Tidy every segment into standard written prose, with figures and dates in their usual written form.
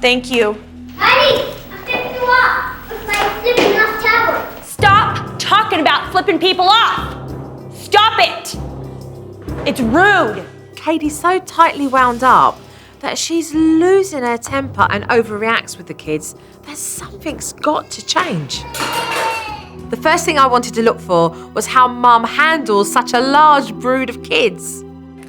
Thank you. Kadi, I'm flipping you off with my flipping off tower. Stop talking about flipping people off. Stop it. It's rude. Kadi's so tightly wound up that she's losing her temper and overreacts with the kids that something's got to change. The first thing I wanted to look for was how Mum handles such a large brood of kids.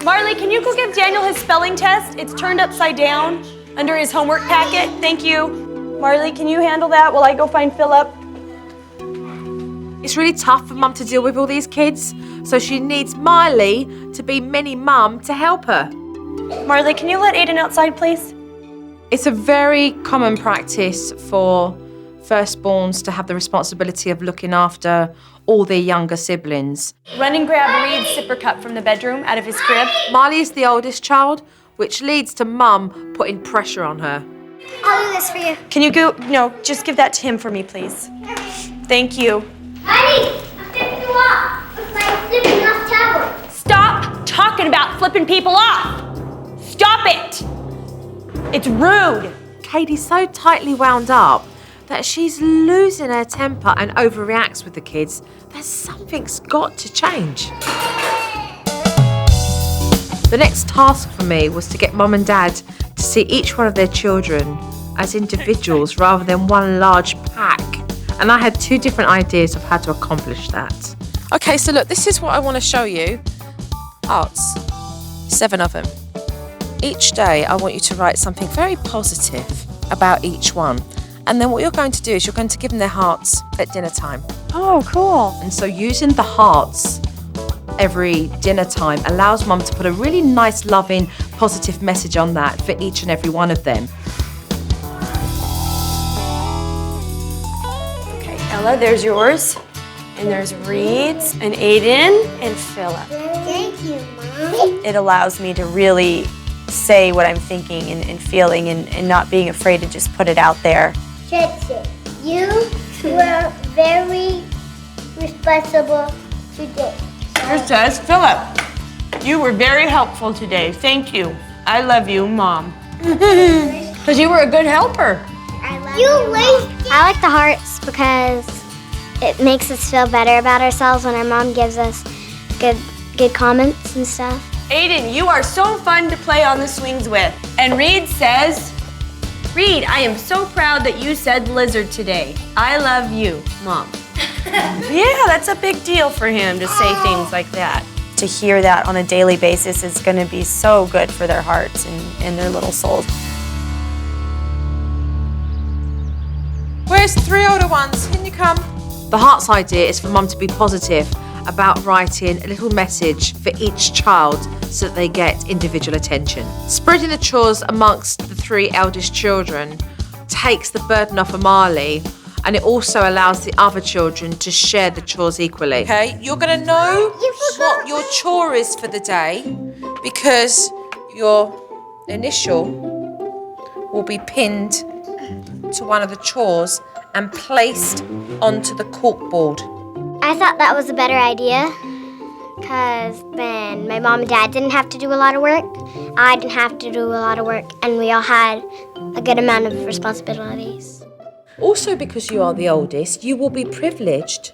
Marley, can you go give Daniel his spelling test? It's turned upside down under his homework packet. Thank you. Marley, can you handle that while I go find Philip? It's really tough for Mum to deal with all these kids, so she needs Miley to be mini Mum to help her. Marley, can you let Aiden outside, please? It's a very common practice for firstborns to have the responsibility of looking after all their younger siblings. Run and grab Reed's sipper cup from the bedroom out of his crib. Miley is the oldest child, which leads to Mum putting pressure on her. I'll do this for you. Can you go? No, just give that to him for me, please. Thank you. Kadi, I'm flipping you off with my flipping off tower. Stop talking about flipping people off. Stop it. It's rude. Kadi's so tightly wound up that she's losing her temper and overreacts with the kids that something's got to change. The next task for me was to get Mum and Dad to see each one of their children as individuals rather than one large pack. And I had two different ideas of how to accomplish that. Okay, so look, this is what I want to show you. Hearts, 7 of them. Each day I want you to write something very positive about each one. And then what you're going to do is you're going to give them their hearts at dinner time. Oh, cool. And so using the hearts every dinner time allows Mum to put a really nice, loving, positive message on that for each and every one of them. Okay, Ella, there's yours. And there's Reed's and Aiden and Philip. Thank you, Mom. It allows me to really say what I'm thinking and feeling and not being afraid to just put it out there. Chetson, you were very responsible today. Here says, Philip, you were very helpful today. Thank you. I love you, Mom. Because you were a good helper. I like the hearts because it makes us feel better about ourselves when our mom gives us good comments and stuff. Aiden, you are so fun to play on the swings with. And Reed says, Reed, I am so proud that you said lizard today. I love you, Mom. Yeah, that's a big deal for him to say things like that. To hear that on a daily basis is going to be so good for their hearts and their little souls. Where's 3 older ones? Can you come? The Hearts idea is for Mum to be positive about writing a little message for each child so that they get individual attention. Spreading the chores amongst the 3 eldest children takes the burden off of Marley, and it also allows the other children to share the chores equally. Okay, you're going to know what your chore is for the day because your initial will be pinned to one of the chores and placed onto the corkboard. I thought that was a better idea because then my mom and dad didn't have to do a lot of work, I didn't have to do a lot of work, and we all had a good amount of responsibilities. Also, because you are the oldest, you will be privileged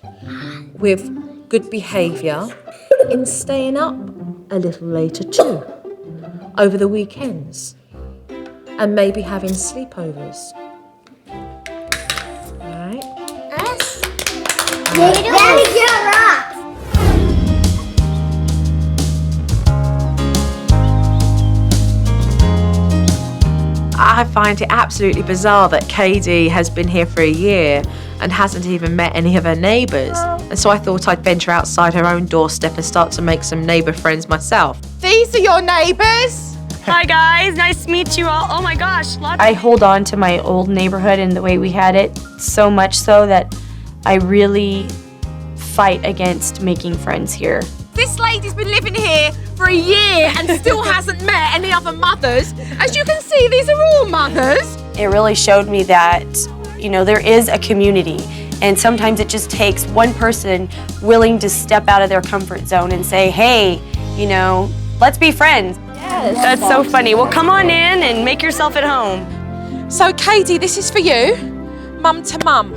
with good behaviour in staying up a little later too, over the weekends, and maybe having sleepovers. Alright? Us? Daddy, get rocks! I find it absolutely bizarre that Kadi has been here for a year and hasn't even met any of her neighbours. And so I thought I'd venture outside her own doorstep and start to make some neighbour friends myself. These are your neighbours? Hi guys, nice to meet you all. Oh my gosh, I hold on to my old neighborhood and the way we had it so much so that I really fight against making friends here. This lady's been living here for a year and still hasn't met any other mothers. As you can see, these are all mothers. It really showed me that, you know, there is a community, and sometimes it just takes one person willing to step out of their comfort zone and say, hey, you know, let's be friends. That's so funny. Well, come on in and make yourself at home. So, Kadi, this is for you, mum to mum.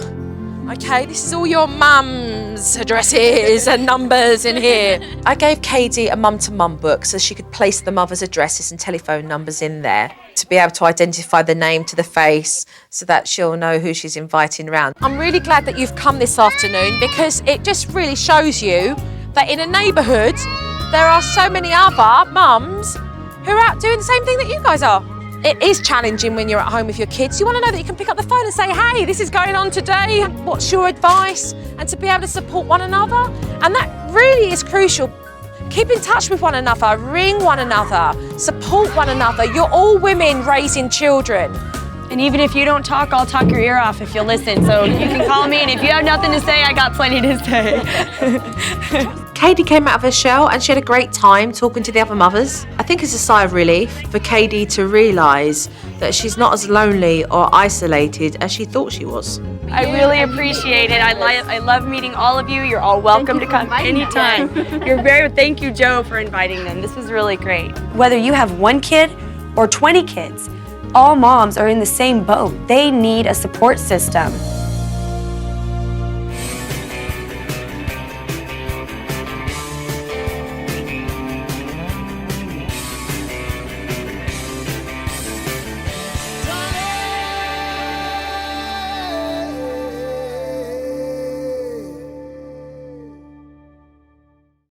Okay, this is all your mum's addresses and numbers in here. I gave Kadi a mum-to-mum book so she could place the mother's addresses and telephone numbers in there to be able to identify the name to the face so that she'll know who she's inviting round. I'm really glad that you've come this afternoon because it just really shows you that in a neighbourhood there are so many other mums who are out doing the same thing that you guys are. It is challenging when you're at home with your kids. You want to know that you can pick up the phone and say, hey, this is going on today. What's your advice? And to be able to support one another. And that really is crucial. Keep in touch with one another, ring one another, support one another. You're all women raising children. And even if you don't talk, I'll talk your ear off if you'll listen. So you can call me, and if you have nothing to say, I got plenty to say. Kadi came out of her shell and she had a great time talking to the other mothers. I think it's a sigh of relief for Kadi to realise that she's not as lonely or isolated as she thought she was. I really appreciate it. I love meeting all of you. You're all welcome to come anytime. Thank you, Joe, for inviting them. This was really great. Whether you have 1 kid or 20 kids, all moms are in the same boat. They need a support system.